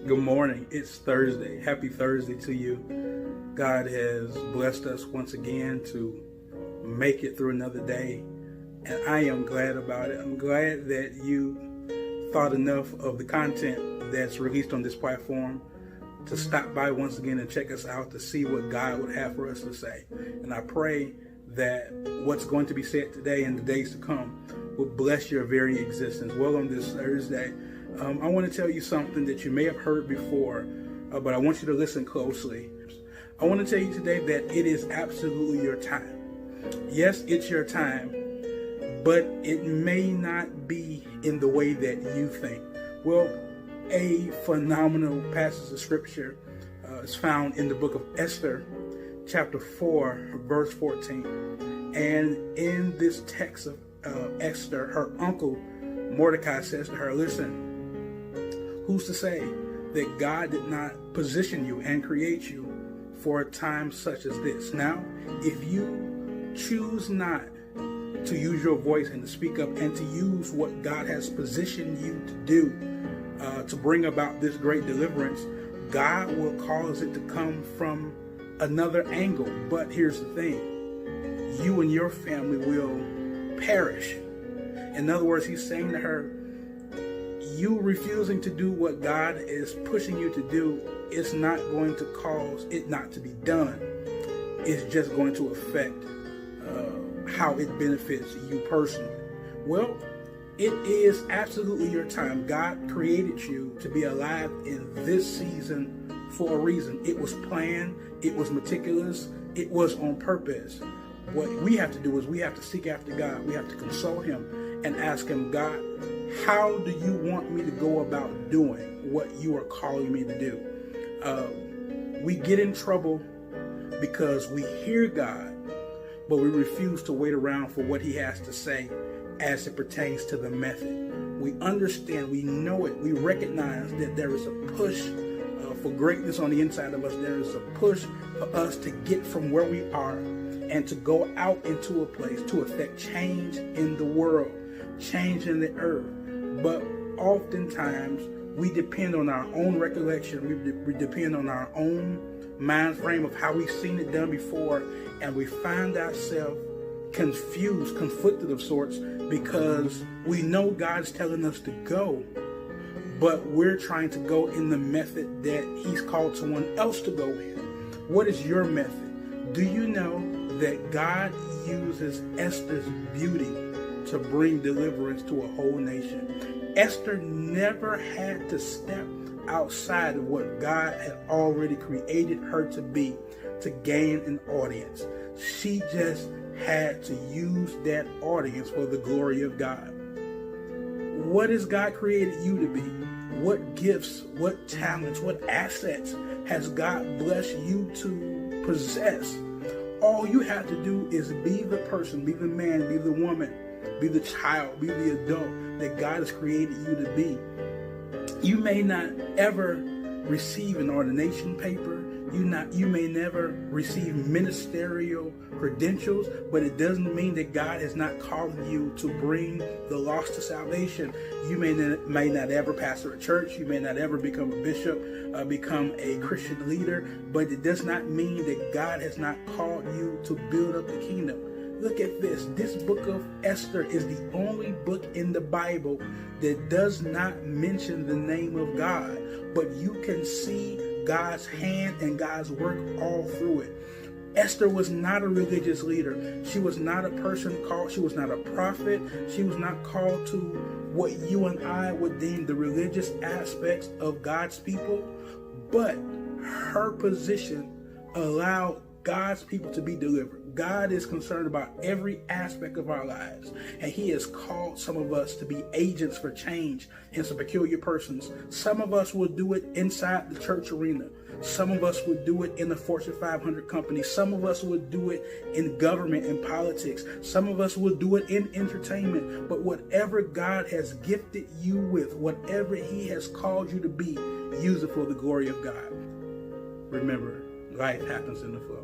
Good morning. It's Thursday. Happy Thursday to you. God has blessed us once again to make it through another day, and I am glad about it. I'm glad that you thought enough of the content that's released on this platform to stop by once again and check us out to see what God would have for us to say. And I pray that what's going to be said today and the days to come will bless your very existence. Well, on this Thursday, I want to tell you something that you may have heard before, but I want you to listen closely. I want to tell you today that it is absolutely your time. Yes, it's your time, but it may not be in the way that you think. Well, a phenomenal passage of scripture is found in the book of Esther, chapter 4, verse 14. And in this text of Esther, her uncle Mordecai says to her, listen, who's to say that God did not position you and create you for a time such as this? Now, if you choose not to use your voice and to speak up and to use what God has positioned you to do to bring about this great deliverance, God will cause it to come from another angle. But here's the thing, you and your family will perish. In other words, he's saying to her, you refusing to do what God is pushing you to do is not going to cause it not to be done. It's just going to affect how it benefits you personally. Well, it is absolutely your time. God created you to be alive in this season for a reason. It was planned. It was meticulous. It was on purpose. What we have to do is we have to seek after God. We have to consult him and ask him, God, how do you want me to go about doing what you are calling me to do? We get in trouble because we hear God, but we refuse to wait around for what he has to say as it pertains to the method. We understand, we know it, we recognize that there is a push for greatness on the inside of us. There is a push for us to get from where we are and to go out into a place to affect change in the world, change in the earth. But oftentimes we depend on our own recollection, we depend on our own mind frame of how we've seen it done before, and we find ourselves confused, conflicted of sorts, because we know God's telling us to go, but we're trying to go in the method that he's called someone else to go in. What is your method? Do you know that God uses Esther's beauty to bring deliverance to a whole nation? Esther never had to step outside of what God had already created her to be to gain an audience. She just had to use that audience for the glory of God. What has God created you to be? What gifts, what talents, what assets has God blessed you to possess? All you have to do is be the person, be the man, be the woman, be the child, be the adult that God has created you to be. You may not ever receive an ordination paper. You may never receive ministerial credentials, but it doesn't mean that God is not calling you to bring the lost to salvation. You may not ever pastor a church. You may not ever become a bishop, become a Christian leader, but it does not mean that God has not called you to build up the kingdom. Look at this. This book of Esther is the only book in the Bible that does not mention the name of God, but you can see God's hand and God's work all through it. Esther was not a religious leader. She was not a person called, she was not a prophet. She was not called to what you and I would deem the religious aspects of God's people, but her position allowed God's people to be delivered. God is concerned about every aspect of our lives, and he has called some of us to be agents for change in some peculiar persons. Some of us will do it inside the church arena. Some of us would do it in the Fortune 500 company. Some of us would do it in government and politics. Some of us would do it in entertainment. But whatever God has gifted you with, whatever he has called you to be, use it for the glory of God. Remember, life happens in the flow.